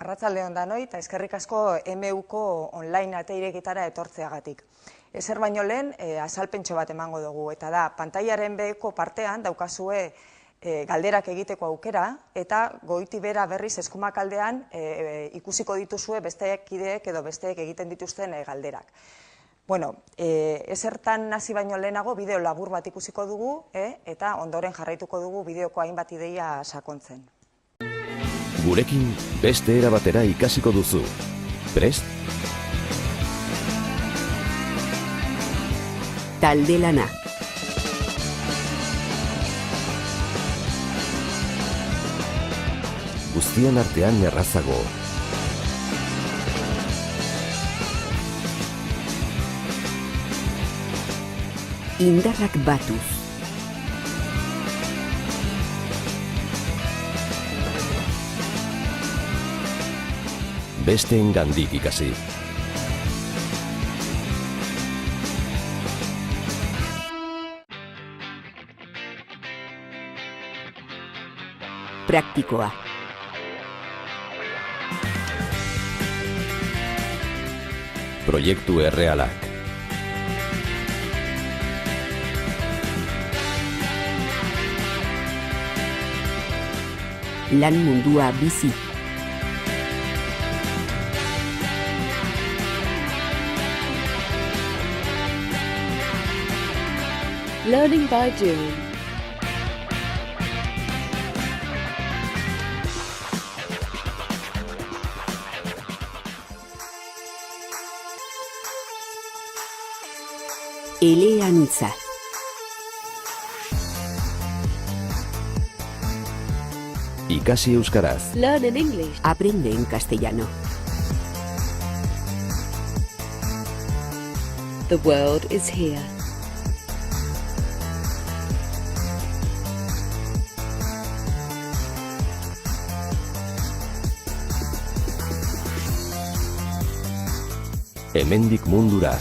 Arratsalde on danoi eta eskerrik asko MUko online ate irekitara etortzeagatik. Ezer baino lehen azalpentxo bat emango dugu eta da pantailaren beheko partean daukazue galderak egiteko aukera eta goiti bera berriz eskumakaldean ikusiko dituzue besteek kideek edo besteek egiten dituzten galderak. Bueno, ezertan hasi baino lehenago bideo labur bat ikusiko dugu eta ondoren jarraituko dugu bideoko hainbat ideia sakontzen. Gurekin beste era batera ikasiko duzu. Prest? Talde lana. Guztien artean errazago. Indarrak batuz. Besteengandik ikasi. Praktikoa. Proiektu errealak. Lan mundua bizi. Learning by doing. Eleanitza. Ikasi euskaraz. Learn in English. Aprende en castellano. The world is here. Hemendik mundura.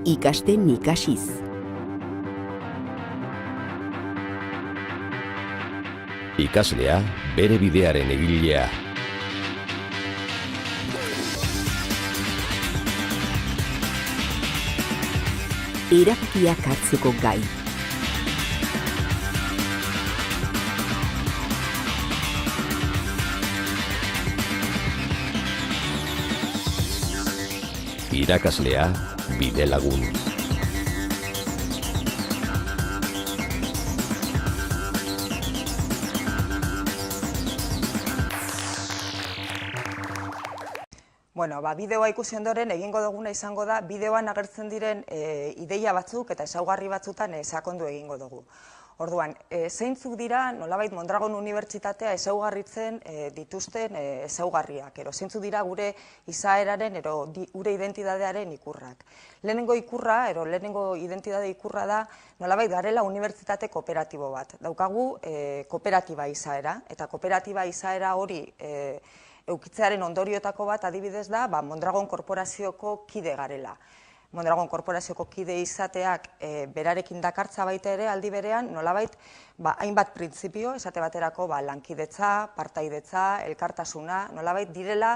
Ikasten ikasiz. Ikaslea bere bidearen egilea. Erabakiak hartzeko gai. Irakaslea bide lagun. Bueno, bideoa ikusi ondoren egingo duguna izango da bideoan agertzen diren ideia batzuk eta ezaugarri batzutan sakondu egingo dugu. Orduan, zeintzuk dira nolabait Mondragon Unibertsitatea ezaugarritzen dituzten ezaugarriak, ero zeintzuk dira gure izaeraren ero gure identitatearen ikurrak. Lehenengo ikurra, ero lehenengo identitate ikurra da nolabait garela unibertsitate kooperatibo bat. Daukagu kooperatiba izaera, eta kooperatiba izaera hori eukitzearen ondorioetako bat adibidez da Mondragon Korporazioko kide garela. Mondragon Korporazioko kide izateak berarekin dakartza baita ere aldi berean nolabait hainbat printzipio, esate baterako lankidetza, partaidetza, elkartasuna, nolabait direla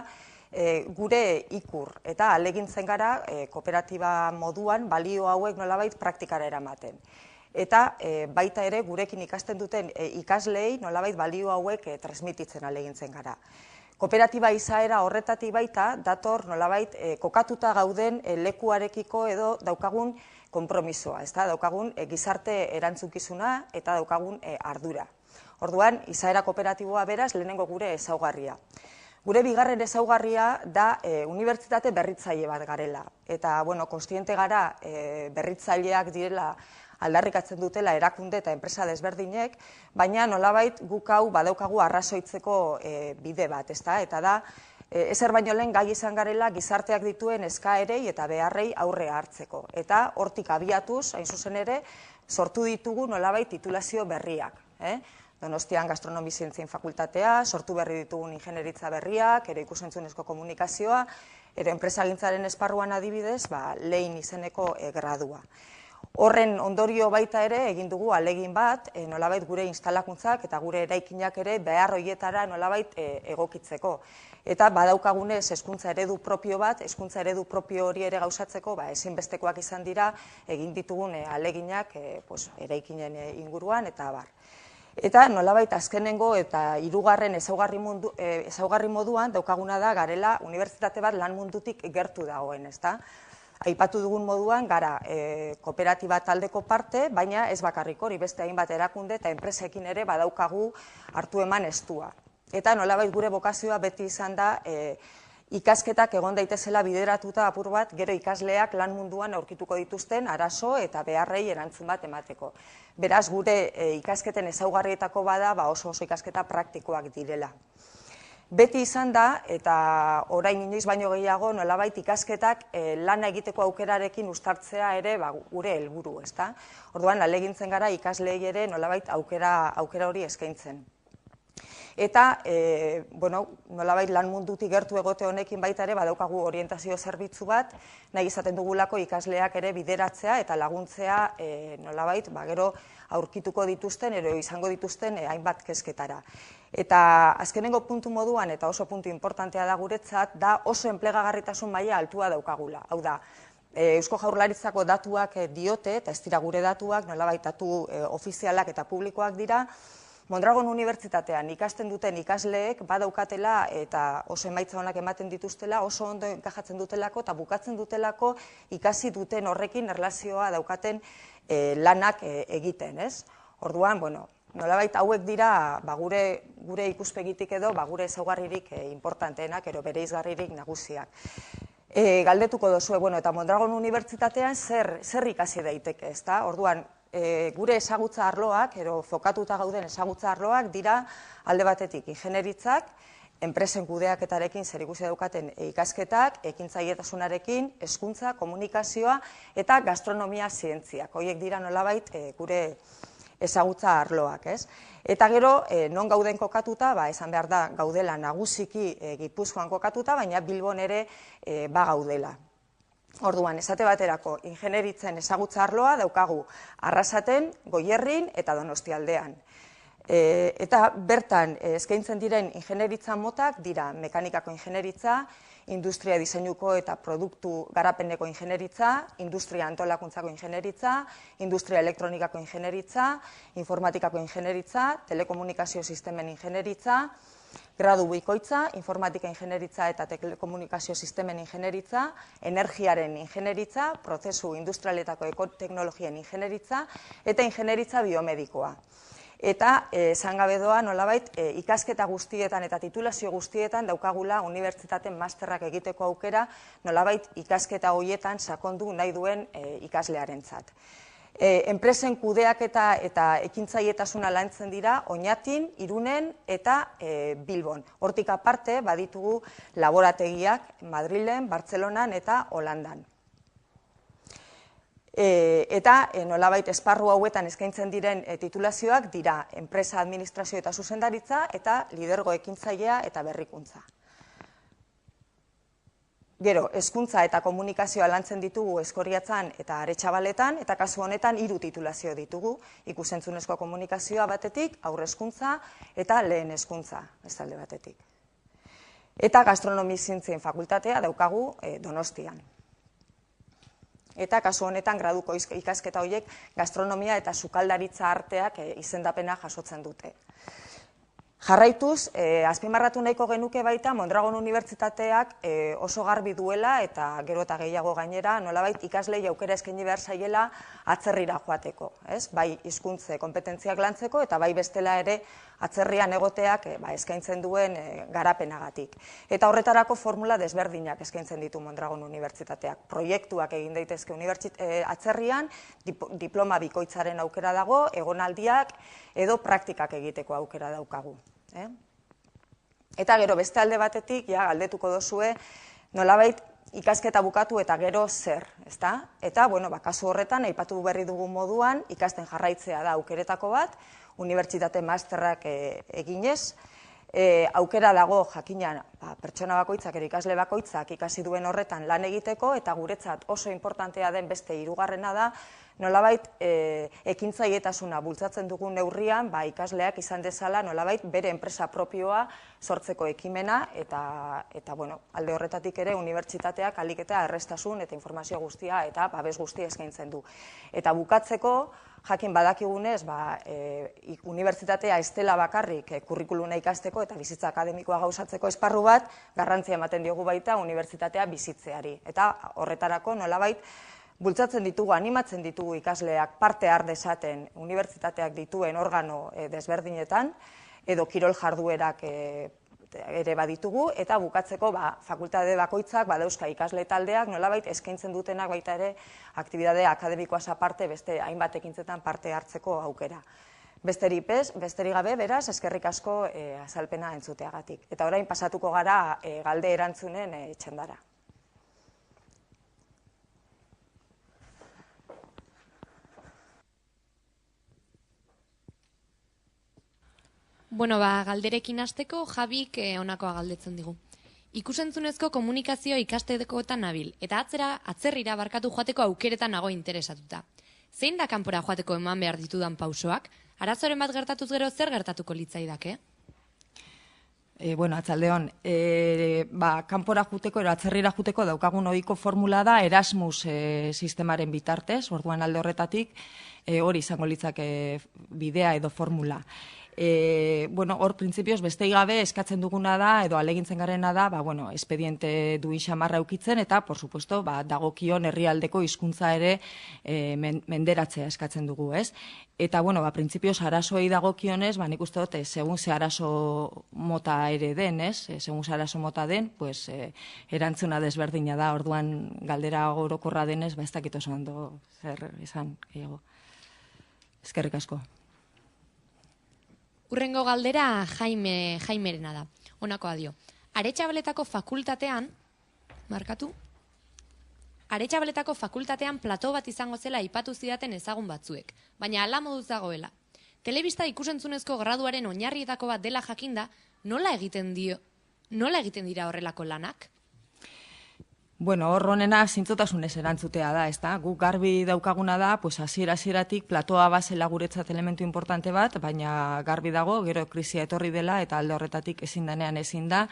gure ikur eta ahalegintzen gara kooperatiba moduan balio hauek nolabait praktikara eramaten. Eta baita ere gurekin ikasten duten ikasleei nolabait balio hauek transmititzen ahalegintzen gara. Kooperatiba izaera horretatik baita dator nolabait kokatuta gauden lekuarekiko edo daukagun konpromisoa, daukagun gizarte erantzukizuna eta daukagun ardura. Orduan, izaera kooperatiboa beraz lehenengo gure ezaugarria. Gure bigarren ezaugarria da unibertsitate berritzaile bat garela. Eta, kontziente gara berritzaileak direla aldarrikatzen dutela erakunde eta enpresa desberdinek, baina nolabait guk hau badaukagu arrazoitzeko bide bat, eta da ezer baino lehen gai izan garela gizarteak dituen eskaerei eta beharrei aurre hartzeko. Eta hortik abiatuz, hain zuzen ere, sortu ditugu nolabait titulazio berriak. Donostian gastronomi zientzien fakultatea, sortu berri ditugun ingenieritza berriak, ere ikusentzunezko komunikazioa, ere enpresagintzaren esparruan adibidez, lehen izeneko gradua. Horren ondorio baita ere egin dugu ahalegin bat, nolabait gure instalakuntzak eta gure eraikinak ere behar horietara nolabait egokitzeko. Eta badaukagunez hezkuntza eredu propio bat, hezkuntza eredu propio hori ere gauzatzeko ezinbestekoak izan dira egin ditugun ahaleginak eraikinen inguruan eta abar. Eta nolabait azkenengo eta hirugarren ezaugarri moduan daukaguna da garela unibertsitate bat lan mundutik gertu dagoen, ezta? Aipatu dugun moduan, gara kooperatiba taldeko parte, baina ez bakarrik hori, beste hainbat erakunde eta enpresekin ere badaukagu hartu eman estua. Eta nolabait gure bokazioa beti izan da ikasketak egon daitezela bideratuta apur bat, gero ikasleak lan munduan aurkituko dituzten arazo eta beharrei erantzun bat emateko. Beraz, gure ikasketen ezaugarrietako bada oso ikasketa praktikoak direla. Beti izan da, eta orain inoiz baino gehiago, nolabait ikasketak lana egiteko aukerarekin uztartzea ere gure helburu, ezta? Orduan, ahalegintzen gara ikasleei ere nolabait aukera hori eskaintzen. Eta, nolabait lan mundutik gertu egote honekin baita ere badaukagu orientazio zerbitzu bat, nahi izaten dugulako ikasleak ere bideratzea eta laguntzea nolabait gero aurkituko dituzten, ero izango dituzten hainbat kezketara. Eta azkenengo puntu moduan, eta oso puntu importantea da guretzat, da oso enplegagarritasun maila altua daukagula. Hau da, Eusko Jaurlaritzako datuak diote, eta ez dira gure datuak, nolabait datu ofizialak eta publikoak dira, Mondragon Unibertsitatean ikasten duten ikasleek badaukatela eta oso emaitza onak ematen dituztela, oso ondo enkajatzen dutelako eta bukatzen dutelako ikasi duten horrekin erlazioa daukaten lanak egiten, ez? Orduan, nolabait hauek dira gure ikuspegitik edo gure ezaugarririk importanteenak, ero bereizgarririk nagusiak. Galdetuko dozue, eta Mondragon Unibertsitatean zer ikasi daiteke, ezta? Orduan, gure ezagutza arloak, ero fokatuta gauden ezagutza arloak dira alde batetik ingenieritzak, enpresen kudeaketarekin zerikusia daukaten ikasketak, ekintzailetasunarekin, hezkuntza, komunikazioa eta gastronomia zientziak. Horiek dira nolabait gure ezagutza arloak, ez? Eta gero, non gauden kokatuta, esan behar da, gaudela nagusiki Gipuzkoan kokatuta, baina Bilbon ere gaudela. Orduan, esate baterako, ingenieritzen ezagutza arloa daukagu Arrasaten, Goierrin eta Donostialdean. Eta bertan eskaintzen diren ingenieritza motak dira mekanikako ingenieritza, industria diseinuko eta produktu garapeneko ingenieritza, industria antolakuntzako ingenieritza, industria elektronikako ingenieritza, informatikako ingenieritza, telekomunikazio sistemen ingenieritza, gradu bikoitza, informatika ingenieritza eta telekomunikazio sistemen ingenieritza, energiaren ingenieritza, prozesu industrialetako ekoteknologien ingenieritza eta ingenieritza biomedikoa. Eta, esan gabe doa, nolabait, ikasketa guztietan eta titulazio guztietan daukagula unibertsitaten masterrak egiteko aukera, nolabait ikasketa horietan sakondu nahi duen ikaslearentzat. Enpresen kudeaketa eta ekintzailetasuna lantzen dira Oñatin, Irunen eta Bilbon. Hortik aparte, baditugu laborategiak Madrilen, Bartzelonan eta Holandan. Eta nolabait esparru hauetan eskaintzen diren titulazioak dira enpresa administrazio eta zuzendaritza eta lidergo ekintzailea eta berrikuntza. Gero, hezkuntza eta komunikazioa lantzen ditugu Eskoriatzan eta Aretxabaletan, eta kasu honetan 3 titulazio ditugu, ikusentzunezko komunikazioa batetik, aurrezkuntza eta lehen hezkuntza, ez alde batetik. Eta gastronomi zientzien fakultatea daukagu Donostian. Eta kasu honetan graduko ikasketa horiek gastronomia eta sukaldaritza arteak izendapena jasotzen dute. Jarraituz, azpimarratu nahiko genuke baita Mondragon Unibertsitateak oso garbi duela eta gero eta gehiago gainera nolabait ikaslei aukera eskaini behar zaiela atzerrira joateko. Bai hizkuntze konpetentziak lantzeko eta bai bestela ere atzerrian egoteak eskaintzen duen garapenagatik. Eta horretarako formula desberdinak eskaintzen ditu Mondragon Unibertsitateak. Proiektuak egin daitezke atzerrian, diploma bikoitzaren aukera dago, egonaldiak edo praktikak egiteko aukera daukagu. Eta gero beste alde batetik, galdetuko dozue, nolabait ikasketa bukatu eta gero zer, ezta? Eta, kasu horretan, aipatu berri dugun moduan, ikasten jarraitzea da aukeretako bat, unibertsitate masterrak eginez, aukera dago jakina pertsona bakoitzak, ikasle bakoitzak ikasi duen horretan lan egiteko, eta guretzat oso importantea den beste hirugarrena da, nolabait ekintzailetasuna bultzatzen dugun neurrian, ikasleak izan dezala nolabait bere enpresa propioa sortzeko ekimena, eta alde horretatik ere unibertsitateak ahalik eta errestasun eta informazio guztia eta babes guztia eskaintzen du. Eta bukatzeko, jakin badakigunez, unibertsitatea ez dela bakarrik kurrikuluna ikasteko eta bizitza akademikoa gauzatzeko esparru bat, garrantzia ematen diogu baita unibertsitatea bizitzeari. Eta horretarako nolabait bultzatzen ditugu, animatzen ditugu ikasleak parte har dezaten unibertsitateak dituen organo desberdinetan, edo kirol jarduerak ere baditugu, eta bukatzeko fakultate bakoitzak badauzka ikasle taldeak nolabait eskaintzen dutenak baita ere aktibidade akademikoaz aparte beste hainbat ekintzetan parte hartzeko aukera. Besterik gabe, beraz, eskerrik asko azalpena entzuteagatik. Eta orain pasatuko gara galde erantzunen txandara. Bueno, galderekin hasteko Jabik honakoa galdetzen digu. Ikusentzunezko komunikazio ikastekoetan nabil, eta atzerrira barkatu joateko aukeretan nago interesatuta. Zein da kanpora joateko eman behar ditudan pausoak? Arazoren bat gertatuz gero zer gertatuko litzaidake? Atzaldeon, kanpora juteko, atzerrira juteko daukagun ohiko formula da Erasmus sistemaren bitartez, orduan alde horretatik, hori izango litzake bidea edo formula. Hor, printzipioz, beste gabe eskatzen duguna da, edo alegintzen garena da, espediente duin xamarra eukitzen, eta, por supuesto, dagokion herrialdeko hizkuntza ere menderatzea eskatzen dugu, ez? Eta, printzipioz, arazoei dagokionez, nik uste dut, segun ze arazo mota ere den, ez? Segun ze arazo mota den, erantzuna desberdina da, orduan galdera orokorra denez, ez dakit oso ondo zer izan, eskerrik asko. Urrengo galdera Jaimerena da. Honakoa dio. Aretxabaletako fakultatean plato bat izango zela aipatu zidaten ezagun batzuek, baina hala moduz dagoela. Telebista ikusentzunezko graduaren oinarrietako bat dela jakinda, nola egiten dira horrelako lanak? Hor honena zintzotasunez erantzutea da, ezta? Guk garbi daukaguna da, hasieratik platoa bazela guretzat elementu importante bat, baina garbi dago, gero krisia etorri dela, eta alde horretatik ezin danean ezin da.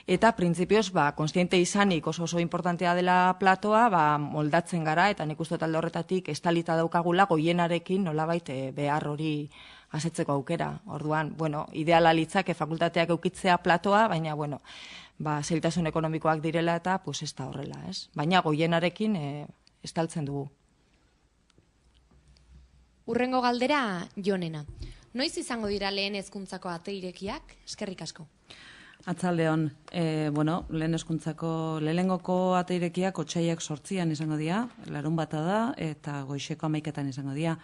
Eta printzipioz, konstiente izanik oso importantea dela platoa, moldatzen gara, eta nik uste alde horretatik estalita daukagula goienarekin nolabait behar hori asetzeko aukera. Orduan, ideala litzake fakultateak eukitzea platoa, baina, zailtasun ekonomikoak direla eta ez da horrela, ez? Baina goienarekin estaltzen dugu. Urrengo galdera Jonena. Noiz izango dira lehen hezkuntzako ate irekiak? Eskerrik asko. Atzaldeon, lehen hezkuntzako lehenengoko ate irekiak otsaiak 8an izango dira, larun bata da, eta goizeko 11etan izango dira.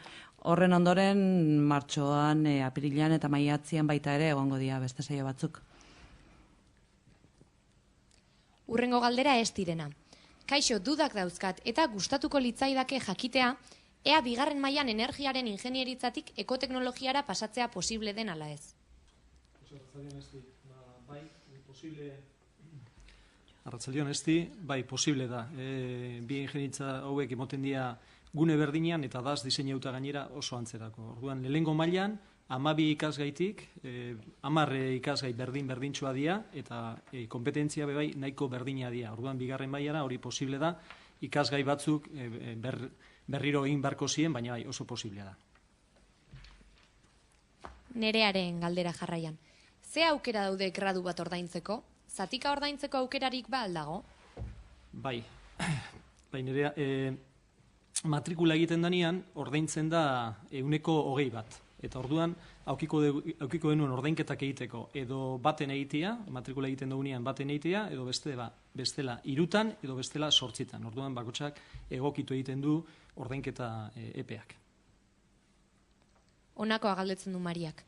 Horren ondoren martxoan, apirilean eta maiatzean baita ere egongo dira beste saio batzuk. Urrengo galdera ez direna. Kaixo, dudak dauzkat eta gustatuko litzaidake jakitea, ea bigarren mailan energiaren ingenieritzatik ekoteknologiara pasatzea posible den ala ez. Arratzaldeon bai, posible da. Bi ingenieritza hauek emoten dira gune berdinean eta daz diseinauta gainera oso antzerako. Orduan, lehengo mailan, 12 ikasgaitik, 10 ikasgai berdintxoa dira, eta kompetentzia bai nahiko berdina dira. Orduan, bigarren mailara hori posible da, ikasgai batzuk berriro egin barko ziren, baina bai oso posible da. Nerearen galdera jarraian. Ze aukera daude gradu bat ordaintzeko? Zatika ordaintzeko aukerarik aldago? Bai, Nerea, matrikula egiten danean, ordaintzen da 120 bat. Eta orduan, aukiko denuen ordainketak egiteko, edo baten egitea, matrikula egiten dugunean baten egitea, edo bestela 3 edo bestela 8. Orduan, bakotxak egokitu egiten du ordainketa epeak. Honakoa galdetzen du Mariak.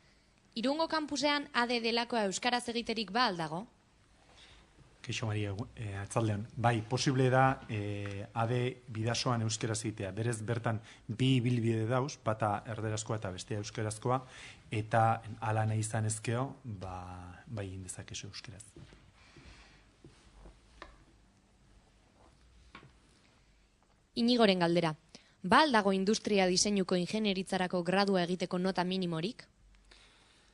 Irungo kampusean AD delakoa euskaraz egiterik aldago? Kaixo Maria, atzaldeon. Bai, posible da ade bidasoan euskera zitea. Berez bertan bi ibilbide dauz, bata erderazkoa eta bestea euskerazkoa, eta ala nahi izan ezkeo, bai indezakezu euskeraz. Inigoren galdera. Ba aldago industria diseinuko ingenieritzarako gradua egiteko nota minimorik?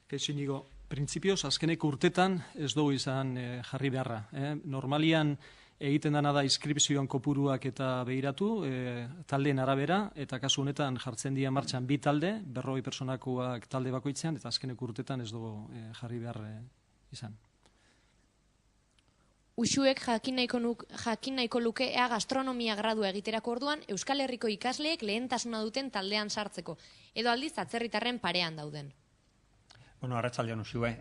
Kaixo Inigo, printzipioz, azkeneko urtetan ez dugu izan jarri beharra. Normalian egiten dana da inskripzioan kopuruak eta behiratu, taldeen arabera, eta kasu honetan jartzen dira martxan bi talde, 40 personakoak talde bakoitzean, eta azkeneko urtetan ez dugu jarri behar izan. Uxuek jakin nahiko luke ea gastronomia gradua egiterako orduan Euskal Herriko ikasleek lehentasuna duten taldean sartzeko, edo aldiz atzerritarren parean dauden. Bueno, arratsaldeon Uxue.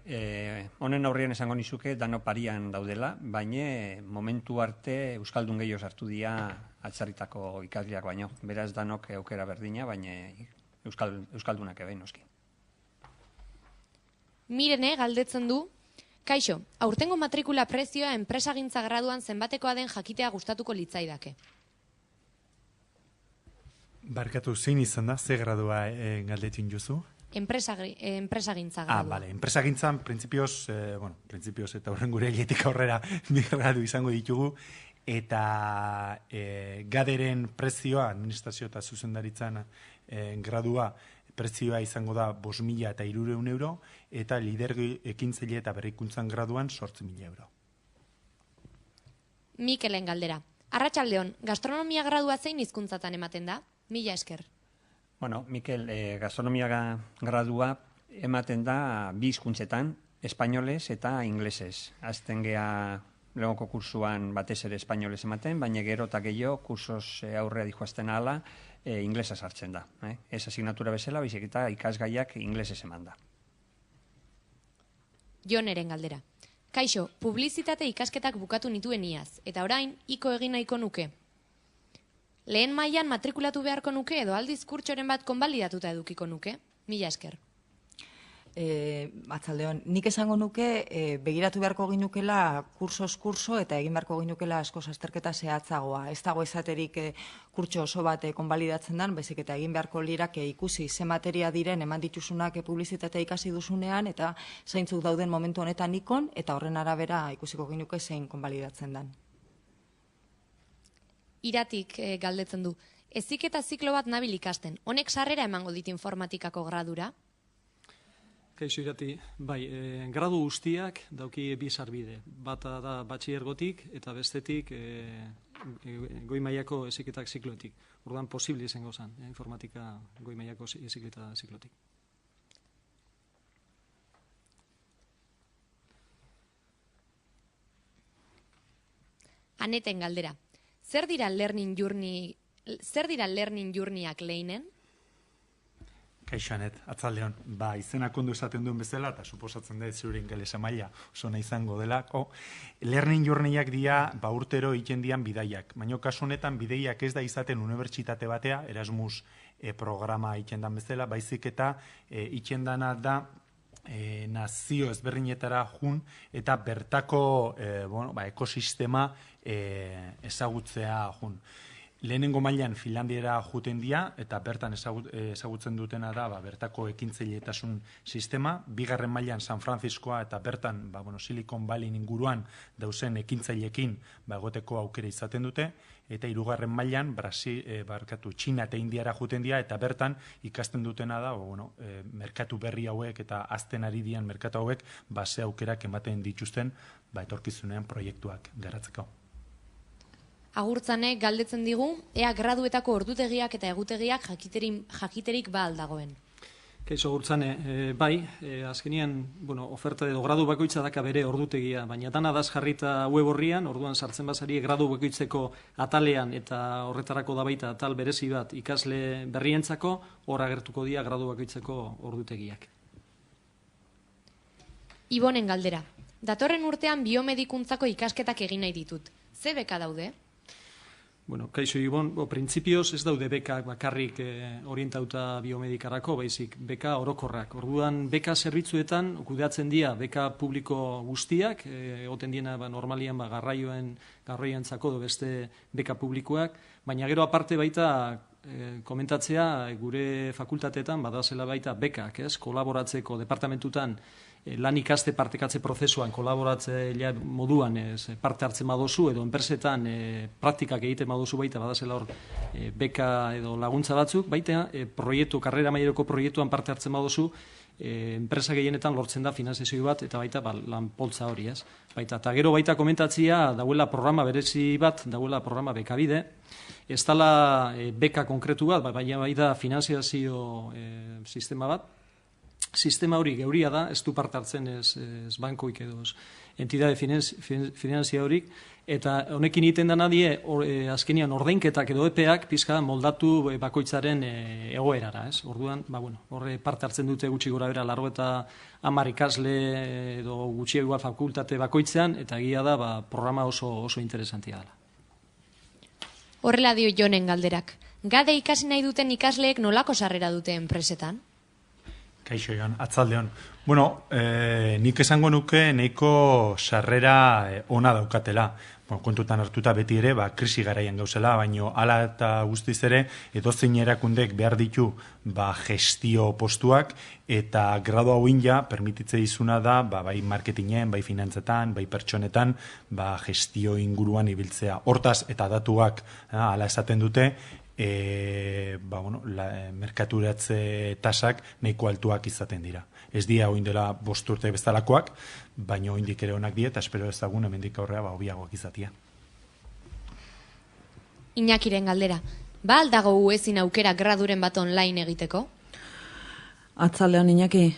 Honen aurrean esango nizuke dano parian daudela, baina momentu arte Euskaldun gehiago sartu dira atzerritako ikasleak baino. Beraz danok aukera berdina, baina Euskaldunak ebe noski. Mirene galdetzen du, kaixo, aurtengo matrikula prezioa enpresagintza graduan zenbatekoa den jakitea gustatuko litzaidake. Barkatu, zein izan da, ze gradua galdetin juzu? Enpresagintza gradua. Bale, enpresagintzan, printzipioz eta horren gure hiletik aurrera bi gradu izango ditugu, eta gaderen prezioa, administrazio eta zuzendaritzan gradua, prezioa izango da 5.000 eta 300 euro, eta lidergo ekintzaile eta berrikuntzan graduan 8.000 euro. Mikelen galdera. Arratsaldeon, gastronomia gradua zein hizkuntzatan ematen da? Mila esker. Bueno, Mikel, gastronomia gradua ematen da bi hizkuntzetan, espainolez eta inglesez. Azten gea lehoko kursuan batez ere espainolez ematen, baina gero eta gehiago kursos aurrea dijoazten ala, inglesa sartzen da. Ez asignatura bezala, baizik eta ikasgaiak inglesez eman da. Joneren galdera. Kaixo, publizitate ikasketak bukatu nituen iaz, eta orain, iko egin nahiko nuke. Lehen mailan matrikulatu beharko nuke edo aldiz kurtsoren bat konbalidatuta edukiko nuke? Mila esker. Atzaldeon, nik esango nuke begiratu beharko ginukela kursoz kurso eta egin beharko ginukela asko azterketa zehatzagoa. Ez dago esaterik kurtso oso bat konbalidatzen dan, bezik eta egin beharko lirak ikusi ze materia diren eman dituzunak publizitatea ikasi duzunean eta zeintzuk dauden momentu honetan ikon eta horren arabera ikusiko ginuke zein konbalidatzen dan. Iratik galdetzen du. Heziketa ziklo bat nabil ikasten. Honek sarrera emango dit informatikako gradura? Kaixo Irati, bai, gradu guztiak dauki bi sarbide. Bata da batxillergotik eta bestetik goi mailako heziketak ziklotik. Orduan posible izango zen, informatika goi mailako heziketa ziklotik. Aneten galdera. Zer dira learning journeyak leinen? Kaixo Anet, atzaldeon, izenak ondo esaten duen bezala, eta suposatzen da zure ingelesa maila oso nahi izango delako. Learning journeyak dira urtero egiten dian bidaiak. Baina kasu honetan bidaiak ez da izaten unibertsitate batea, Erasmus programa egiten dan bezala, baizik eta egiten dana da nazio ezberdinetara jun eta bertako ekosistema ezagutzea jun. Lehenengo mailan Finlandiera juten dira eta bertan ezagutzen dutena da bertako ekintzailetasun sistema, bigarren mailan San Franciscoa eta bertan Silicon Valley inguruan dauzen ekintzailekin egoteko aukera izaten dute, eta hirugarren mailan Txina eta Indiara juten dira eta bertan ikasten dutena da merkatu berri hauek eta azten ari dian merkatu hauek ze aukerak ematen dituzten etorkizunean proiektuak garatzeko. Agurtzanek galdetzen digu, ea graduetako ordutegiak eta egutegiak jakiterik ba aldagoen. Kaixo Agurtzane, azkenean, oferta edo gradu bakoitza daka bere ordutegia, baina dana daz jarrita web horrian, orduan sartzen bazari gradu bakoitzeko atalean eta horretarako da baita atal berezi bat ikasle berrientzako, hor agertuko dira gradu bakoitzeko ordutegiak. Ibonen galdera, datorren urtean biomedikuntzako ikasketak egin nahi ditut. Ze beka daude? Bueno, kaixo Ibon, printzipioz ez daude bekak bakarrik orientauta biomedikarako, baizik beka orokorrak. Orduan, beka zerbitzuetan kudeatzen dira beka publiko guztiak, egoten diena normalian garraioentzako edo beste beka publikoak, baina gero aparte baita komentatzea gure fakultateetan badazela baita bekak, kolaboratzeko departamentutan lan ikaste partekatze prozesuan kolaboratzailea moduan parte hartzen badozu edo enpresetan praktikak egiten badozu baita badazela hor beka edo laguntza batzuk, baita karrera maileroko proiektuan parte hartzen badozu enpresa gehienetan lortzen da finanziazio bat eta baita lan poltza hori, ez? Baita, eta gero baita komentatzia dauela programa berezi bat, dauela programa bekabide, ez dela beka konkretu bat, baina baita finanziazio sistema bat. Sistema hori geuria da, ez du parte hartzen ez bankoik edo entidade finanzia horik, eta honekin egiten dena die azkenian ordainketak edo epeak pizka moldatu bakoitzaren egoerara, ez? Orduan, horre parte hartzen dute gutxi gora bera 90 ikasle edo gutxi igual fakultate bakoitzean, eta egia da programa oso interesantia dela. Horrela dio Jonen galderak. Gade ikasi nahi duten ikasleek nolako sarrera dute enpresetan? Kaixo, Jon, atzaldeon. Bueno, nik esango nuke nahiko sarrera ona daukatela. Kontutan hartuta beti ere, krisi garaian gauzela, baino hala eta guztiz ere, edozein erakundek behar ditu gestio postuak, eta gradu hauin ja, permititze izuna da, bai marketingen, bai finantzetan, bai pertsonetan, gestio inguruan ibiltzea. Hortaz, eta datuak hala esaten dute, merkaturatze tasak nahiko altuak izaten dira. Ez dira oin dela 5 urte bezalakoak, baina oindik ere onak dira, eta espero ezagun hemendik aurrea hobiagoak izatea. Iñakiren galdera. Ba aldago ezin aukera graduren bat online egiteko? Atzaldeon Iñaki,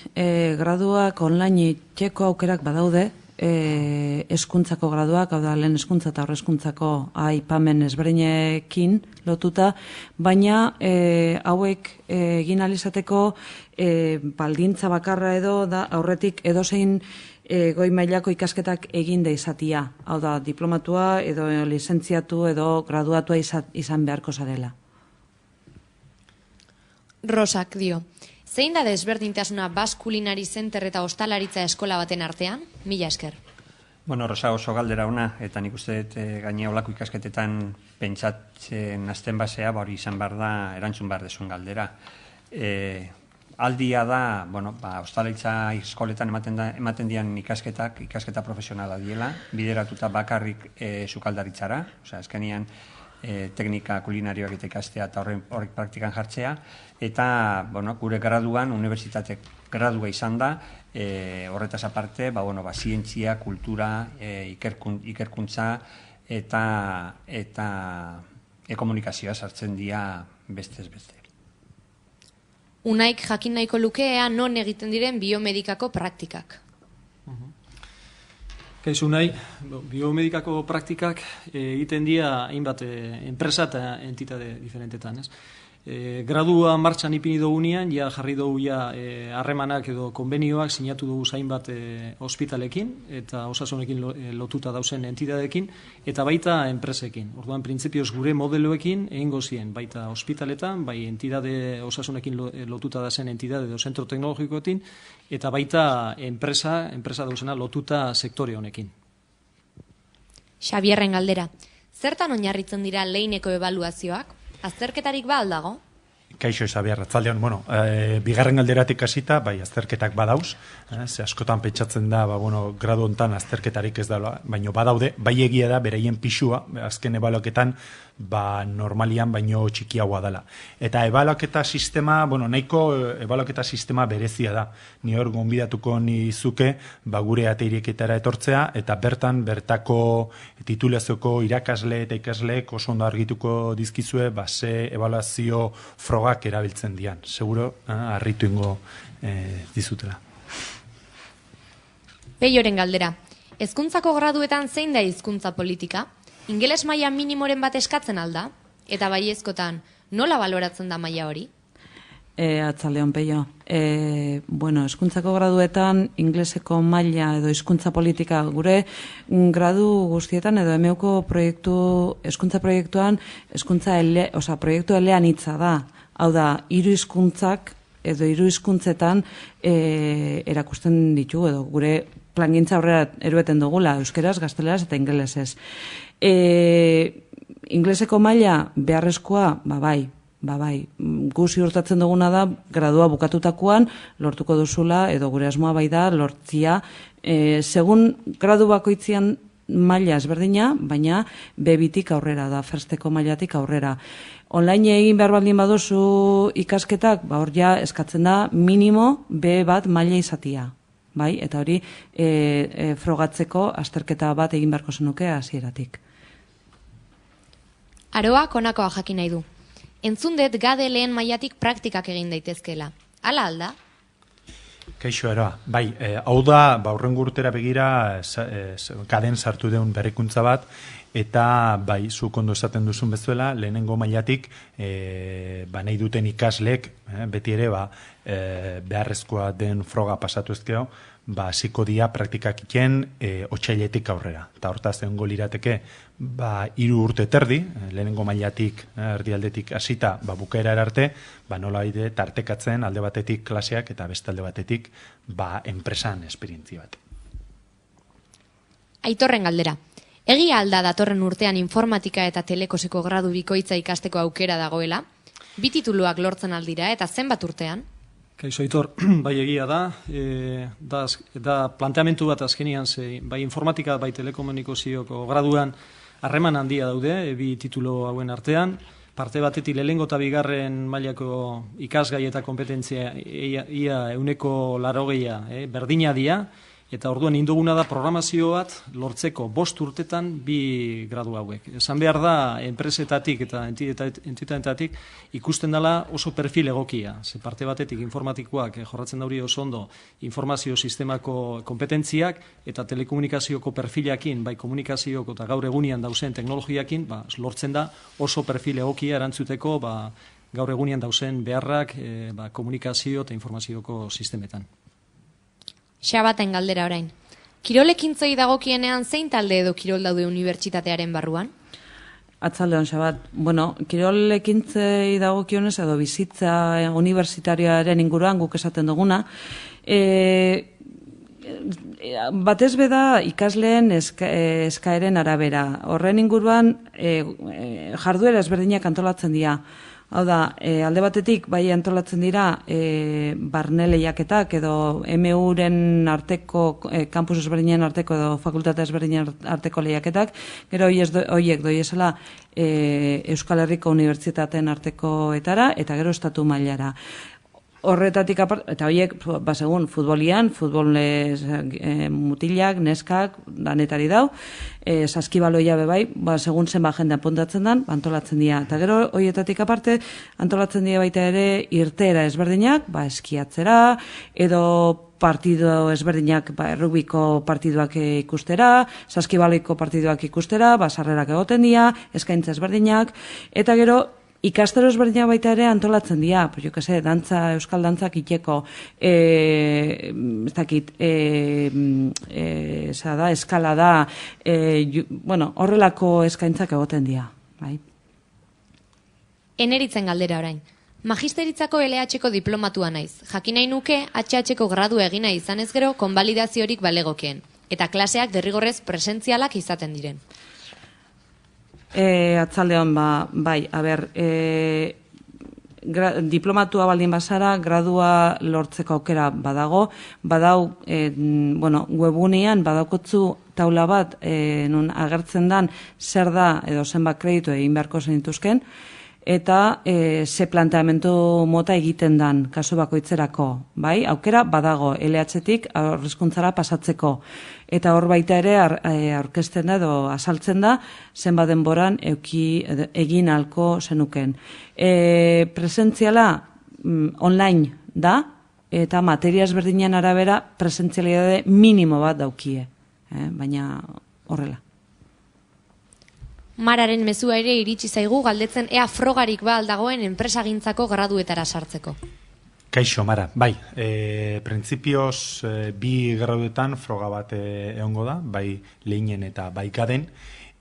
graduak online txeko aukerak badaude, eskuntzako graduak, hau da lehen eskuntza eta horrezkuntzako aipamen ezberdinekin lotuta, baina hauek egin alizateko baldintza bakarra edo da aurretik edozein goi mailako ikasketak egin da izatia, hau da diplomatua edo lizentziatu edo graduatua izan beharko zarela. Rosak dio. Zein da desberdintasuna Basque Culinary Center eta ostalaritza eskola baten artean? Mila esker. Bueno, Rosa, oso galdera ona, eta nik uste dut gainea olako ikasketetan pentsatzen azten basea, hori izan behar da, erantzun behar desun galdera. Aldia da, ostalaritza eskoletan ematen dian ikasketa profesionala diela, bideratuta bakarrik sukaldaritzara, azkenean teknika kulinarioak eta ikastea eta horrek praktikan jartzea, eta gure graduan, unibertsitatek gradua izan da, horretaz aparte, zientzia, kultura, ikerkuntza eta komunikazioa sartzen dira bestez beste. Unaik jakin nahiko lukea non egiten diren biomedikako praktikak. Kaixo Unai, biomedikako praktikak egiten dira hainbat enpresa eta entitate diferentetan, ez? Gradua martxan ipini dugunean, ja jarri dugu harremanak edo konbenioak sinatu dugu hainbat ospitalekin eta osasunekin lotuta dauzen entitateekin eta baita enpresekin. Orduan, printzipioz gure modeloekin egingo zien, baita ospitaletan, bai entitate osasunekin lotuta dazen entitate edo zentro teknologikoekin eta baita enpresa dauzena lotuta sektore honekin. Xabierren galdera. Zertan oinarritzen dira leineko ebaluazioak? Azterketarik ba aldago? Kaixo Xabier, atzaldeon, bigarren galderatik hasita, azterketak badauz, ze askotan pentsatzen da, gradu hontan azterketarik ez da, baino badaude, bai egia da, beraien pixua, azken ebaluaketan, normalian baino txikiagoa dela. Eta ebaluaketa sistema, nahiko ebaluaketa sistema berezia da. Ni hor gonbidatuko nizuke, gure ateireketara etortzea, eta bertako titulazioko irakasle eta ikasleek oso ondo argituko dizkizue, ze ebaluazio frogak erabiltzen dian. Seguro, harritu ingo dizutela. Peioren galdera. Hezkuntzako graduetan zein da hizkuntza politika? Ingeles maila minimoren bat eskatzen alda? Eta baiezkotan, nola baloratzen da maila hori? Atzaldeon, Peio. Bueno, hezkuntzako graduetan, ingleseko maila edo hizkuntza politika gure gradu guztietan edo emeuko hezkuntza proiektuan, proiektu eleanitza da. Hau da, 3 hizkuntzak edo 3 hizkuntzetan erakusten ditugu edo gure plangintza aurrera erueten dugula, euskeraz, gazteleraz eta ingelesez. Ingleseko maila beharrezkoa, bai, gu ziurtatzen duguna da, gradua bukatutakoan, lortuko duzula, edo gure asmoa bai da, lortzia, segun gradu bakoitzian maila ezberdina, baina B2-tik aurrera da, firsteko mailatik aurrera. Online egin behar baldin baduzu ikasketak, hor ja eskatzen da minimo B1 maila izatia. Bai, eta hori frogatzeko azterketa bat egin beharko zenuke hasieratik. Aroak honakoa jakin nahi du. Entzundet gade lehen mailatik praktikak egin daitezkeela. Hala alda? Kaixo, Aroa. Bai, hau da, aurrengo urtera begira gaden sartu deun berrikuntza bat, eta bai, zuk ondo esaten duzun bezuela, lehenengo mailatik nahi duten ikaslek, beti ere, beharrezkoa den froga pasatu ezkeo, hasiko dia praktikak iken otsailetik aurrera. Eta hortaz egongo lirateke 3 urte terdi, lehenengo mailatik erdialdetik hasita bukaera arte, nola bide tartekatzen alde batetik klaseak eta beste alde batetik enpresan esperientzia bat. Aitorren galdera. Egia alda datorren urtean informatika eta telekoseko gradu bikoitza ikasteko aukera dagoela? 2 tituluak lortzen aldira eta zenbat urtean? Kaixo, Aitor, bai egia da planteamentu bat azkenian, bai informatika, bai telekomunikazioko graduan harreman handia daude, 2 titulu hauen artean, parte batetik lehenengo eta bigarren mailako ikasgai eta kompetentzia ia 180 berdina dia, eta orduan induguna da programazio bat lortzeko 5 urtetan 2 gradu hauek. Esan behar da, enpresetatik eta entitateetatik ikusten dela oso perfil egokia. Ze parte batetik informatikoak jorratzen dauri oso ondo informazio sistemako kompetentziak eta telekomunikazioko perfilakin, bai komunikazioko eta gaur egunian dauzen teknologiakin, lortzen da oso perfil egokia erantzuteko gaur egunian dauzen beharrak komunikazio eta informazioko sistemetan. Xabaten galdera orain. Kirolekintzei dagokienean zein talde edo kirol daude unibertsitatearen barruan? Atzaldeon, Xabat. Bueno, kirolekintzei dagokionez edo bizitza unibertsitarioaren inguruan guk esaten duguna. Batez beda ikasleen eskaeren arabera. Horren inguruan jarduera ezberdinak antolatzen dira. Hau da, alde batetik, bai antolatzen dira barne lehiaketak edo MU-ren arteko, kampus ezberdinen arteko edo fakultate ezberdinen arteko lehiaketak, gero horiek doiezela Euskal Herriko Unibertsitateen artekoetara eta gero estatu mailara. Horretatik apart, eta horiek, segun, futbolian, mutilak, neskak, danetari dau, saskibaloia bebai, segun zenba jende apuntatzen dan, antolatzen dira. Eta gero, horietatik aparte, antolatzen dira baita ere irteera ezberdinak, eskiatzera, edo partido ezberdinak, errugbiko partiduak ikustera, saskibaloiko partiduak ikustera, sarrerak egoten dira, eskaintza ezberdinak, eta gero, ikastaro ezberdinak baita ere antolatzen dira, dantza, euskal dantzak iteko, eskala da, horrelako eskaintzak egoten dira. Eneritzen galdera orain. Magisteritzako LH-ko diplomatua naiz. Jakin nahi nuke HH-ko gradu egina izan ez gero konbalidaziorik balegokeen. Eta klaseak derrigorrez presentzialak izaten diren. Atzaldeon, bai, diplomatua baldin bazara, gradua lortzeko aukera badau, webunean badaukotzu taula bat, nun agertzen dan zer da edo zenbat kreditu egin beharko zenituzken, eta ze planteamendu mota egiten dan kasu bakoitzerako, bai? Aukera badago LH-tik aurrezkuntzara pasatzeko. Eta hor baita ere aurkezten da edo azaltzen da zenbat denboran egin halko zenuken. Presentziala online da eta materia ezberdinen arabera presentzialitate minimo bat daukie, baina horrela. Mararen mezua ere iritsi zaigu galdetzen ea frogarik ba aldagoen enpresagintzako graduetara sartzeko. Kaixo, Mara, bai, printzipioz bi graduetan froga bat egongo da, bai lehinen eta bai gaden,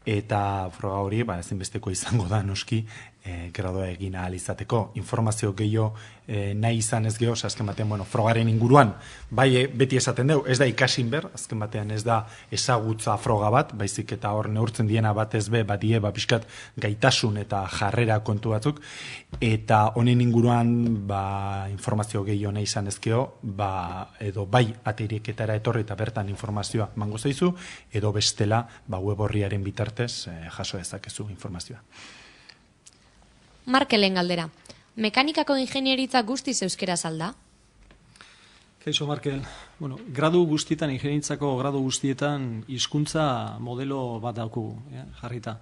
eta froga hori ezinbesteko izango da noski gradoa egin ahal izateko. Informazio gehiago nahi izan ez geho, azken batean, frogaren inguruan, bai beti esaten dugu, ez da ikasin ber, azken batean ez da ezagutza froga bat, baizik eta hor neurtzen diena bat ez be, bat die, pixkat gaitasun eta jarrera kontu batzuk, eta honen inguruan informazio gehiago nahi izan ez geho, edo bai ateiriketara etorri eta bertan informazioa mango zaizu, edo bestela web horriaren bitartez jaso dezakezu informazioa. Markelen galdera. Mekanikako ingenieritza guztiz euskeraz alda? Kaixo, Markel. Gradu guztietan, ingenieritzako gradu guztietan hizkuntza modelo bat daukugu, jarrita.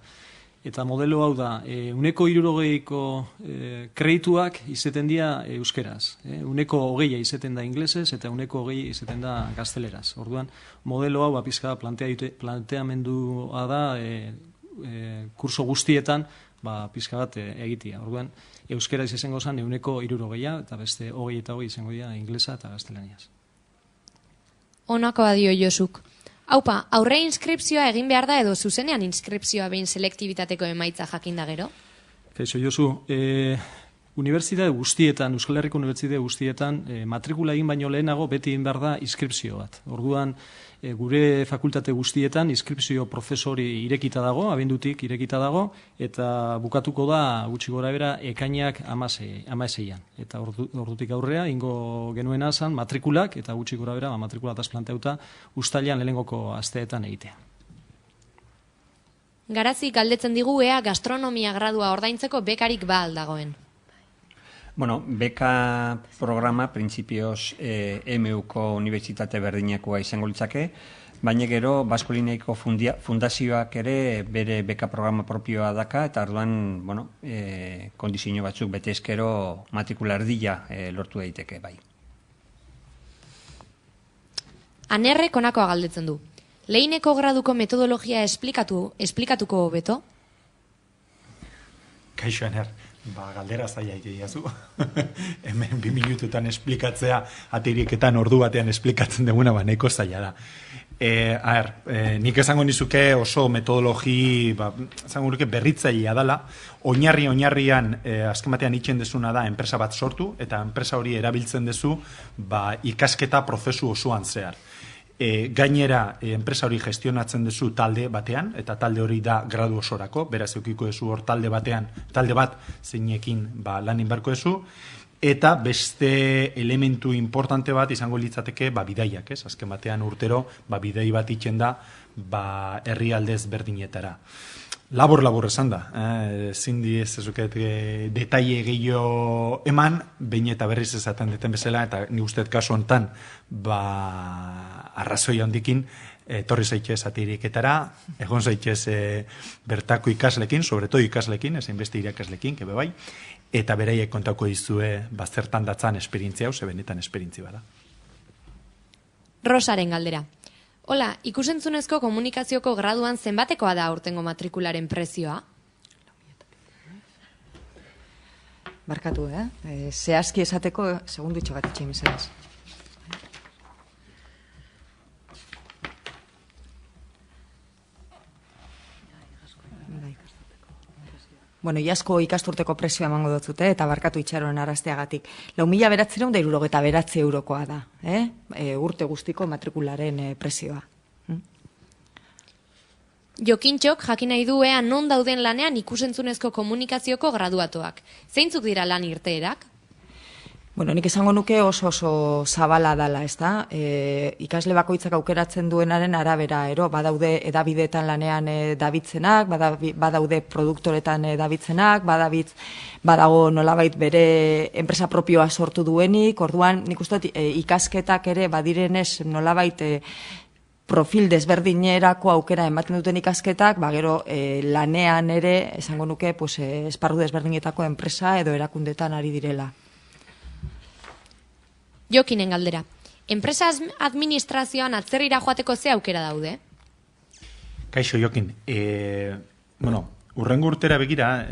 Eta modelo hau da, 160ko kredituak izeten dira euskeraz. 120 izeten da inglesez eta 120 izeten da gazteleraz. Orduan, modelo hau pizka planteamendua da kurso guztietan pizka bat egitea. Orduan, euskera izango zen 160 eta beste 20 eta 20 izango dira inglesa eta gaztelaniaz. Honakoa dio Josuk. Haupa, aurre inskripzioa egin behar da edo zuzenean inskripzioa behin selektibitateko emaitza jakin da gero? Kaixo, Josu, unibertsitate guztietan, Euskal Herriko unibertsitate guztietan, matrikula egin baino lehenago beti egin behar da inskripzio bat. Orduan, gure fakultate guztietan inskripzio prozesori irekita dago, abendutik irekita dago, eta bukatuko da gutxi gora bera ekainak 16an. Eta ordutik aurrea, ingo genuena zan matrikulak, eta gutxi gora bera matrikulataz planteuta uztailean lehenengoko asteetan egitea. Garazi galdetzen digu ea gastronomia gradua ordaintzeko bekarik ba aldagoen. Beka programa printzipioz MU-ko unibertsitate berdinakoa izango litzake, baina gero Baskolineiko fundazioak ere bere beka programa propioa daka, eta arduan, kondizio batzuk bete ezkero matrikula erdila lortu daiteke, bai. Anerrek honakoa galdetzen du. Lehineko graduko metodologia esplikatuko hobeto? Kaixo, Aner. Galdera zaila egiazu. Hemen 2 minututan esplikatzea, ateiriketan ordu batean esplikatzen duguna, nahiko zaila da. Nik esango nizuke oso metodologi, esango nuke berritzailea dela, oinarrian, azken batean itxen dezuna da, enpresa bat sortu, eta enpresa hori erabiltzen dezu, ikasketa prozesu osoan zehar. Gainera, enpresa hori gestionatzen duzu talde batean, eta talde hori da gradu osorako, beraz eukiko duzu hor talde bat zeinekin lan inbarko duzu, eta beste elementu importante bat izango litzateke bidaiak, azken batean urtero bidai bat itxen da herrialdez berdinetara. Labor esan da, zindi ez ezuket detaile gehiago eman, behin eta berriz ezaten deten bezala, eta ni usteet kasu honetan arrazoi handikin etorri zaitez ateiriketara, egon zaitez bertako ikaslekin, sobretodo ikaslekin, ezein beste irakaslekin, kebe bai, eta beraiek kontako dizue zertan datzan esperientzia hau, benetan esperientzia bada. Rosaren galdera. Hola, ikusentzunezko komunikazioko graduan zenbatekoa da aurtengo matrikularen prezioa? Barkatu, zehazki esateko, segundutxo bat itxein mesedez. Iazko ikasturteko prezioa emango dutzute, eta barkatu itxaroen arazteagatik. 4.969 eurokoa da, urte guztiko matrikularen prezioa. Jokintxok jakin nahi du ea non dauden lanean ikusentzunezko komunikazioko graduatuak. Zeintzuk dira lan irteerak? Nik esango nuke oso zabala dala, ezta? Ikasle bakoitzak aukeratzen duenaren arabera, badaude edabideetan lanean dabitzenak, badaude produktoretan dabitzenak, badago nolabait bere enpresa propioa sortu duenik, orduan nik uste ikasketak ere badirenez nolabait profil desberdinerako aukera ematen duten ikasketak, gero lanean ere esango nuke esparru desberdinetako enpresa edo erakundetan ari direla. Jokinen galdera. Enpresa administrazioan atzerrira joateko ze aukera daude? Kaixo, Jokin. Urrengo urtera begira,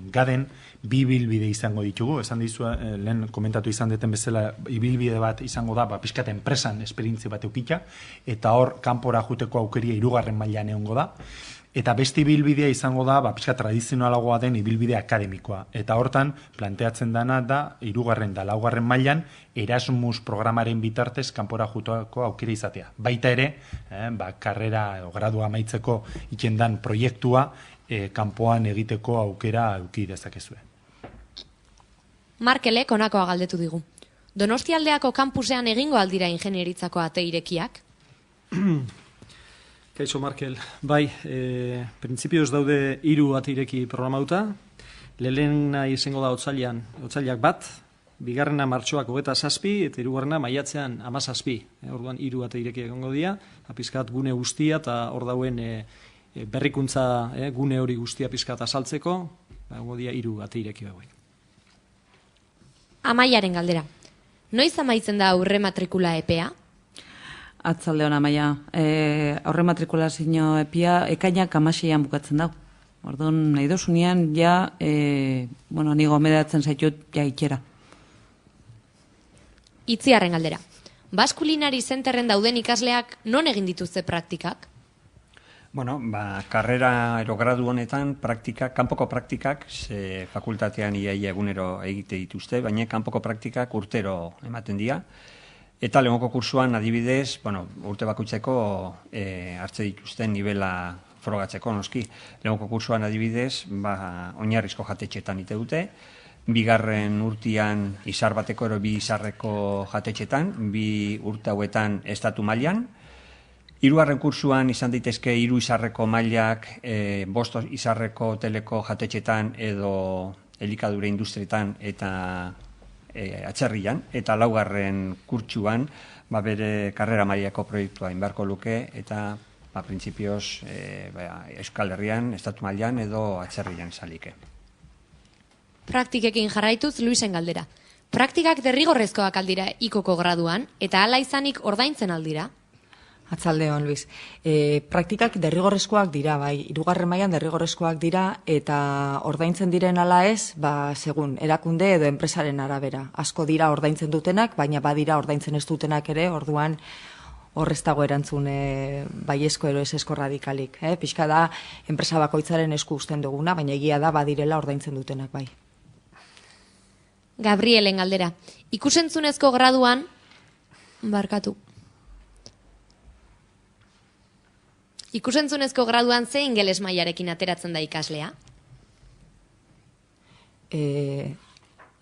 gaden bi ibilbide izango ditugu, esan dizu, lehen komentatu izan deten bezala, ibilbide bat izango da, pixkat enpresan esperientzia bat eukita, eta hor, kanpora juteko aukeria 3. mailan egongo da, eta beste ibilbidea izango da, pixkat tradizionalagoa den ibilbide akademikoa, eta hortan, planteatzen dana da, 3. da 4. mailan, Erasmus programaren bitartez kanpora juteko aukera izatea. Baita ere, karrera o gradua amaitzeko ikendan proiektua kanpoan egiteko aukera eduki dezakezue. Markelek honakoa galdetu digu. Donostialdeako kampusean egingo aldira ingenieritzako ate irekiak? Kaixo Markel, bai, printzipioz daude 3 ate ireki programauta, lehena izango da otsailak 1, 2. martxoak 27 eta 3. maiatzean 17. Orduan 3 ate ireki egongo dira, pizkat gune guztia eta hor dauen berrikuntza gune hori guztia pizkat azaltzeko, egongo dira 3 ate ireki hauek. Amaiaren galdera. Noiz amaitzen da aurre matrikula epea? Atzaldeon Amaia, aurre matrikulazio epia ekainak 16an bukatzen dau. Orduan, nahi dozunean, ni gomendatzen zaitut itxera. Itziarren galdera. Baskulinari zenterren dauden ikasleak non egin dituzte praktikak? Karrera erogradu honetan kanpoko praktikak fakultatean iaia egunero egite dituzte, baina kanpoko praktikak urtero ematen dira. Eta lehengoko kursuan adibidez, urte bakoitzeko hartze dituzten nivela frogatzeko noski. Lehengoko kursuan adibidez, oinarrizko jatetxetan ite dute, 2. urtean izar bateko ero 2 izarreko jatetxetan, 2 urte hauetan estatu mailan, 3. kursuan izan daitezke 3 izarreko mailak 5 izarreko hoteleko jatetxetan edo elikadura industrietan eta atzerrian, eta 4. kurtsuan bere karrera mailako proiektua inbarko luke eta printzipioz Euskal Herrian, estatu mailan edo atzerrian salike. Praktikekin jarraituz Luisen galdera. Praktikak derrigorrezkoak aldira ikoko graduan, eta hala izanik ordaintzen aldira? Atzaldeon, Luis. Praktikak derrigorrezkoak dira, bai, 3. mailan derrigorrezkoak dira, eta ordaintzen diren ala ez, segun, erakunde edo enpresaren arabera. Asko dira ordaintzen dutenak, baina badira ordaintzen ez dutenak ere, orduan horrez dago erantzun baiezko ero esesko radikalik. Pixka da, enpresa bakoitzaren esku uzten duguna, baina egia da badirela ordaintzen dutenak, bai. Gabrielen galdera. Ikusentzunezko graduan, Ikusentzunezko graduan ze ingeles mailarekin ateratzen da ikaslea?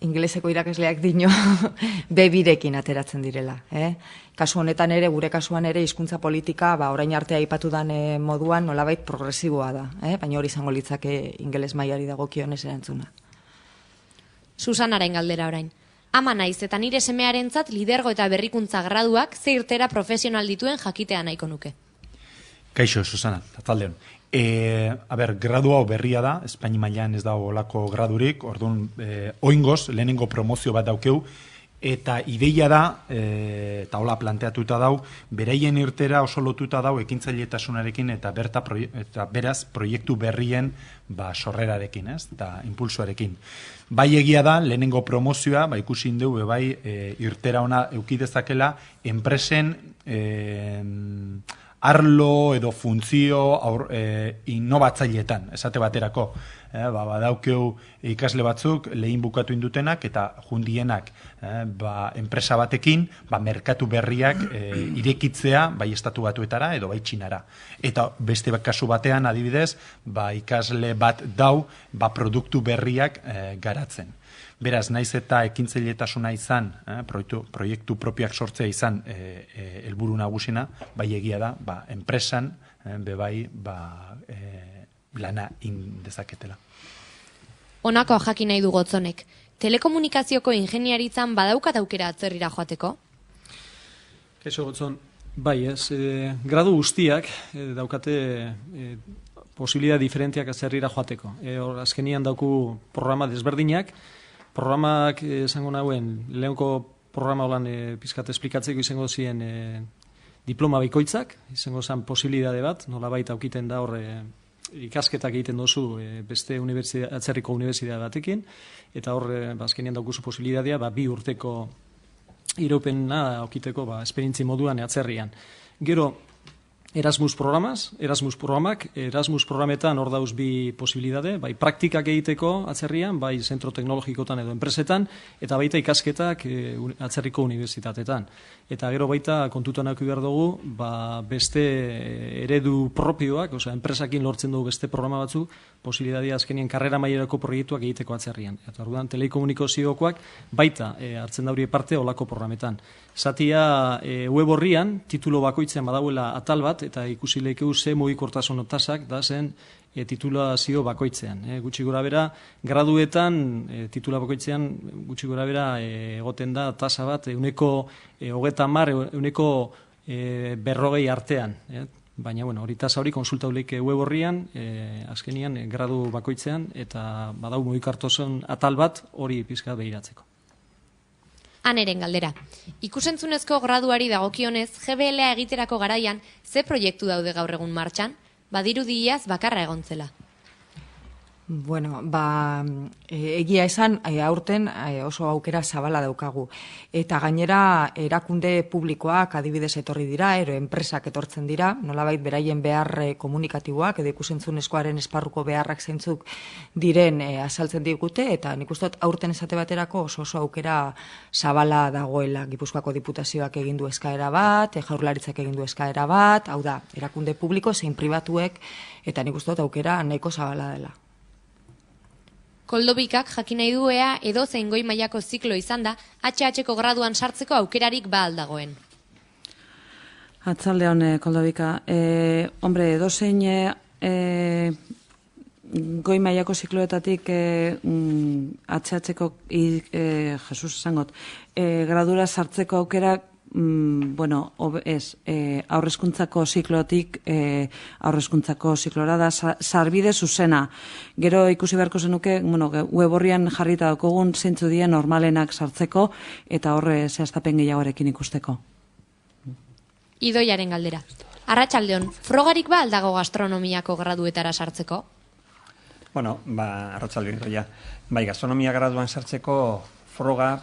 Ingeleseko irakasleak dino B2rekin ateratzen direla. Kasu honetan ere, gure kasuan ere, hizkuntza politika, orain arte aipatu dan moduan nolabait progresiboa da. Baina hori izango litzake ingeles mailari dagokionez erantzuna. Susanaren galdera orain. Ama naiz eta nire semearentzat lidergo eta berrikuntza graduak ze irtera profesional dituen jakitea nahiko nuke. Kaixo, Susana, atzaldeon. Gradu hau berria da, Espaini mailan ez dago olako gradurik, orduan, oingoz, lehenengo promozio bat daukeu, eta ideia da, eta hola planteatuta dau, beraien irtera oso lotuta dau ekintzailetasunarekin eta beraz proiektu berrien sorrerarekin, eta impulsoarekin. Bai egia da, lehenengo promozioa, ikusi indeu, irtera ona eukidezakela, enpresen arlo edo funtzio innovatzailetan, esate baterako. Badaukeu ikasle batzuk lehin bukatu indutenak eta jundienak enpresa batekin merkatu berriak irekitzea bai estatu batuetara edo bai Txinara. Eta beste kasu batean adibidez ikasle bat dau produktu berriak garatzen. Beraz, naiz eta ekintzailetasuna izan, proiektu propioak sortzea izan helburu nagusina, bai egia da, enpresan, lana indezaketela. Honako jakin nahi du Gotzonek. Telekomunikazioko ingeniaritzan badaukat aukera atzerrira joateko? Kaixo Gotzon, bai ez, gradu guztiak daukate posibilidad diferentiak atzerrira joateko. Azkenian dauku programa desberdinak, programak esango nahuen, lehenko programa holan pizkat esplikatzeko izango ziren diploma bikoitzak, izango zen posibilidade bat, nolabait aukiten da horre ikasketak egiten dozu beste atzerriko unibertsitate batekin, eta hor, azkenean daukuzu posibilitatea, 2 urteko iraupena aukiteko esperientzi moduan atzerrian. Gero, Erasmus programetan hor dauz 2 posibilitate, bai praktikak egiteko atzerrian, bai zentro teknologikotan edo enpresetan, eta baita ikasketak atzerriko unibertsitatetan. Eta gero baita kontutan eduki behar dugu, beste eredu propioak, osea, enpresakin lortzen dugu beste programa batzu, posibilitatea azkenien karrera mailerako proiektuak egiteko atzerrian. Eta orduan, telekomunikaziokoak baita hartzen dauri parte olako programetan. Zatia web horrian, titulo bakoitzean badauela atal bat, eta ikusi lehikeu ze mugikortasun tasak da zen titulazio bakoitzean. Gutxi gora bera, graduetan, titula bakoitzean, gutxi gora bera egoten da tasa bat, 30, 40 artean. Baina, hori tasa hori konsultauleik web horrian, azkenian gradu bakoitzean, eta badau mugikortasun atal bat hori pizka behiratzeko. Aneren galdera. Ikusentzunezko graduari dagokionez, GBLA egiterako garaian, ze proiektu daude gaur egun martxan? Badirudiaz bakarra egontzela. Bueno, egia esan, aurten oso aukera zabala daukagu. Eta gainera, erakunde publikoak adibidez etorri dira, enpresak etortzen dira, nolabait beraien behar komunikatiboak, edo ikusentzunezkoaren esparruko beharrak zeintzuk diren azaltzen digute, eta nik uste dut aurten esate baterako oso aukera zabala dagoela. Gipuzkoako diputazioak egin du eskaera bat, Jaurlaritzak egin du eskaera bat, hau da, erakunde publiko zein pribatuek, eta nik uste dut aukera nahiko zabala dela. Koldobikak jakin nahi duea edo zein goi mailako ziklo izan da, HH-ko graduan sartzeko aukerarik aldagoen. Atzalde hone, Koldobika. Edo zein goi mailako zikloetatik HH-ko, Jesus esangot, gradura sartzeko aukerak, aurrezkuntzako ziklotik aurrezkuntzako ziklora da sarbide zuzena. Gero ikusi beharko zenuke, web horrian jarrita daukogun zeintzu dien normalenak sartzeko eta horre zehaztapen gehiagoarekin ikusteko. Idoiaren galdera. Arratsaldeon, frogarik aldago gastronomiako graduetara sartzeko? Arratsaldeon Idoia. Bai, gastronomia graduan sartzeko froga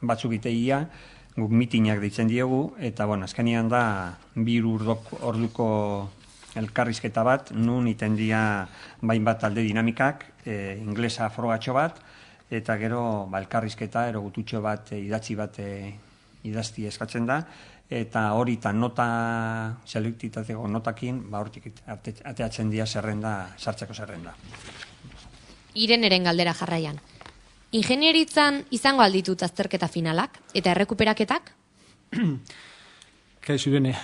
batzuk iteia, guk mitinak deitzen diegu, eta azkenean da 2 orduko elkarrizketa bat, nun iten dia bat alde dinamikak, inglesa frogatxo bat, eta gero elkarrizketa, erogututxo bat, idatzi bat idazti eskatzen da, eta hori eta nota, selektitateko notakin, hortik ateatzen dia sartzeko zerrenda. Ireneren galdera jarraian. Ingenieritzan izango alditut azterketa finalak eta errekuperaketak? Kaixo Irene,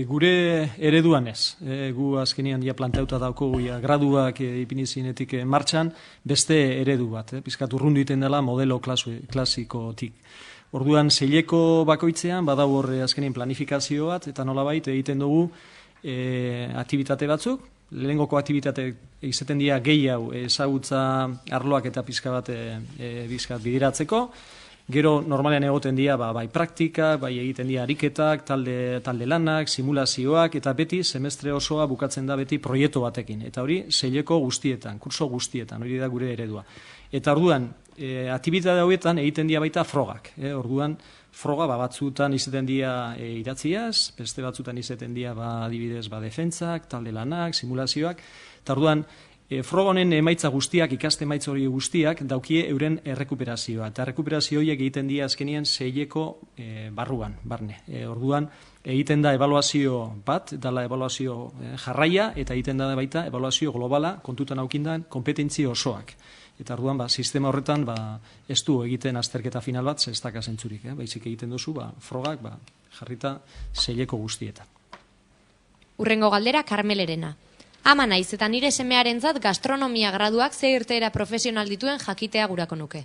gure ereduan ez. Gu azkenean planteauta daukogu graduak ipinizinetik martxan, beste eredu bat, pizkat urrundu iten dela modelo klasikotik. Orduan, zeileko bakoitzean, badau horre azkenean planifikazio bat, eta nolabait egiten dugu aktibitate batzuk, lehengoko aktibitate izaten dira gehiago ezagutza arloak eta pizka bat bizkat bideratzeko. Gero normalean egoten dira bai praktikak, bai egiten dira ariketak, talde lanak, simulazioak, eta beti semestre osoa bukatzen da beti proiektu batekin. Eta hori zeileko guztietan, kurso guztietan, hori da gure eredua. Eta orduan, aktibitate hauetan egiten dira baita frogak. Orduan, froga batzutan izaten dira idatziaz, beste batzutan izaten dira adibidez defentsak, talde lanak, simulazioak, eta orduan froga honen emaitza guztiak, ikaste emaitza hori guztiak, daukie euren errekuperazioa, eta errekuperazio horiek egiten dira azkenien zeileko barruan, barne. Orduan, egiten da ebaluazio bat, dala ebaluazio jarraia, eta egiten da baita ebaluazio globala, kontutan aukindan, kompetentzi osoak. Eta orduan, sistema horretan ez du egiten azterketa final bat, ez daka zentzurik, baizik egiten duzu, frogak jarrita zeileko guztietan. Urrengo galdera, Karmelerena. Ama naiz eta nire semearentzat gastronomia graduak ze irteera profesional dituen jakitea gurako nuke.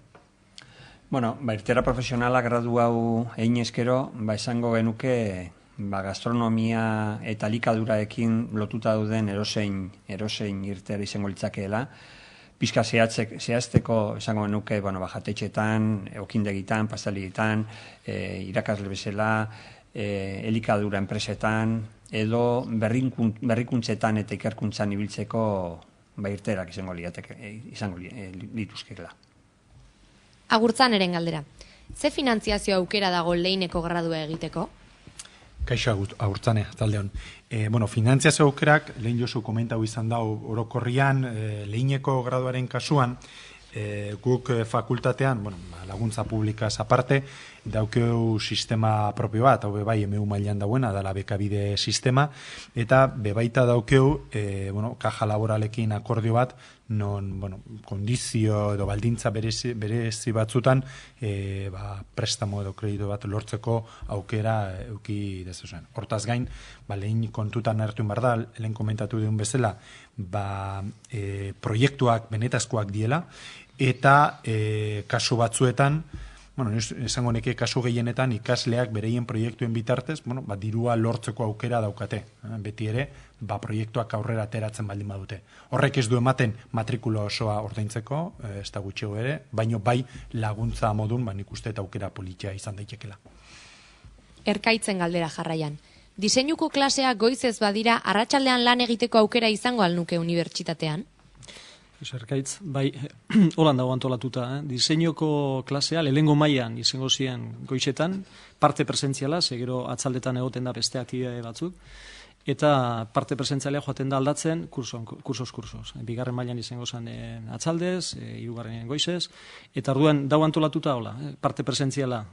Irteera profesionala gradu hau egin eskero, esango genuke gastronomia eta likaduraekin lotuta duden erosein irteera izango litzakeela. Pizka zehazteko esango genuke jatetxetan, okindegitan, pastaligietan, irakasle bezala, elikadura enpresetan, edo berrikuntzetan eta ikerkuntzan ibiltzeko irteerak izango lituzkela. Agurtzan eren galdera. Ze finantziazio aukera dago leheineko gradua egiteko? Kaixo agurtzane, taldeon. Finantziazio aukerak, lehen Josu komentau izan da orokorrian, leheineko graduaren kasuan, guk fakultatean, laguntza publikaz aparte, daukeu sistema propio bat, hau bebai MU mailan dauena, dala bekabide sistema, eta bebaita daukeu, kaja laboralekin akordio bat, non, kondizio edo baldintza berezi batzutan, prestamo edo kredito bat lortzeko aukera euki dezuzuen. Hortaz gain, lehen kontutan hartu behar da, lehen komentatu duen bezala, proiektuak benetazkoak diela, eta kasu batzuetan, esango neke kasu gehienetan ikasleak bereien proiektuen bitartez, dirua lortzeko aukera daukate. Beti ere, proiektuak aurrera ateratzen baldin badute. Horrek ez du ematen matrikula osoa ordaintzeko, ez da gutxego ere, baino bai laguntza modun, nik uste eta aukera politia izan daitekela. Erkaitzen galdera jarraian. Diseinuko klasea goizez badira arratsaldean lan egiteko aukera izango alnuke unibertsitatean? Erkaitz, holan dago antolatuta. Diseinuko klasea lehengo mailan izango ziren goizetan, parte presentziala, gero atzaldetan egoten da beste aktibitate batzuk, eta parte presentzialea joaten da aldatzen kursos. Bigarren mailan izango zen atzaldez, hirugarren goizez, eta orduan dago antolatuta hola, parte presentziala,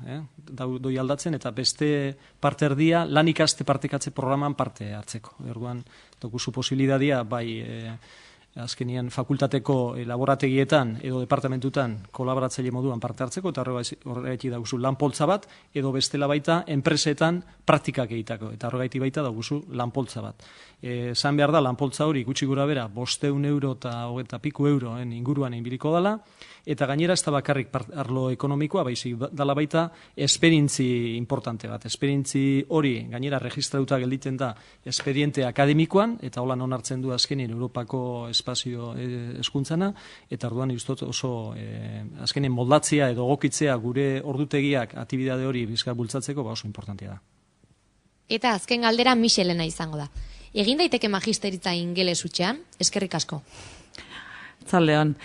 doi aldatzen, eta beste parte erdia lan ikaste partekatze programan parte hartzeko. Orduan, dokuzu posibilitatea azkenian fakultateko laborategietan edo departamentutan kolaboratzaile moduan parte hartzeko, eta horregaiti dauguzu lanpoltza bat, edo bestela baita enpresetan praktikak egitako, eta horregaiti baita dauguzu lanpoltza bat. Zan behar da, lanpoltza hori gutxi gura bera, 500 euro eta piku euroen inguruan inbiliko dala, eta gainera ez da bakarrik arlo ekonomikoa, baizik dala baita esperientzi importante bat. Esperientzi hori gainera registrauta gelditzen da espediente akademikoan, eta hola non hartzen du azkenien Europako espazio eskuntzana, eta orduan iztot oso azkenien moldatzea edo gokitzea gure ordutegiak aktibidade hori bizkar bultzatzeko oso importantea da. Eta azken galdera Michelena izango da. Egin daiteke magisteritza ingeles hutsean? Eskerrik asko. Zaldeon.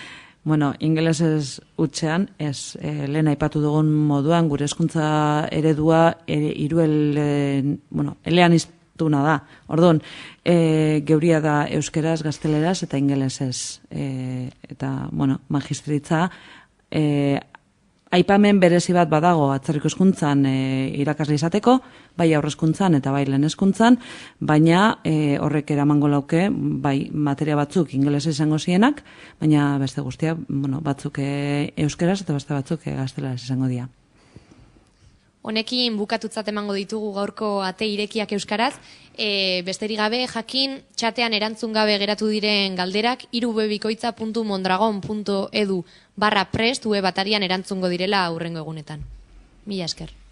Ingelesez hutsean, lehen aipatu dugun moduan, gure hezkuntza eredua elean iztuna da. Orduan, geuria da euskeraz, gazteleraz eta ingelesez. Eta, magisteritza, aipamen berezi bat badago atzerriko hezkuntzan irakasle izateko, bai aurrezkuntzan eta bai lehen hezkuntzan, baina horrek eramango lauke, bai materia batzuk ingelesa izango zienak, baina beste guztia, batzuk euskeraz eta beste batzuk gazteleraz izango dira. Honekin bukatutzat emango ditugu gaurko ate irekiak euskaraz, besterik gabe jakin txatean erantzun gabe geratu diren galderak irubebikoitza.mondragon.edu/prest web atarian erantzungo direla aurrengo egunetan. Mila esker.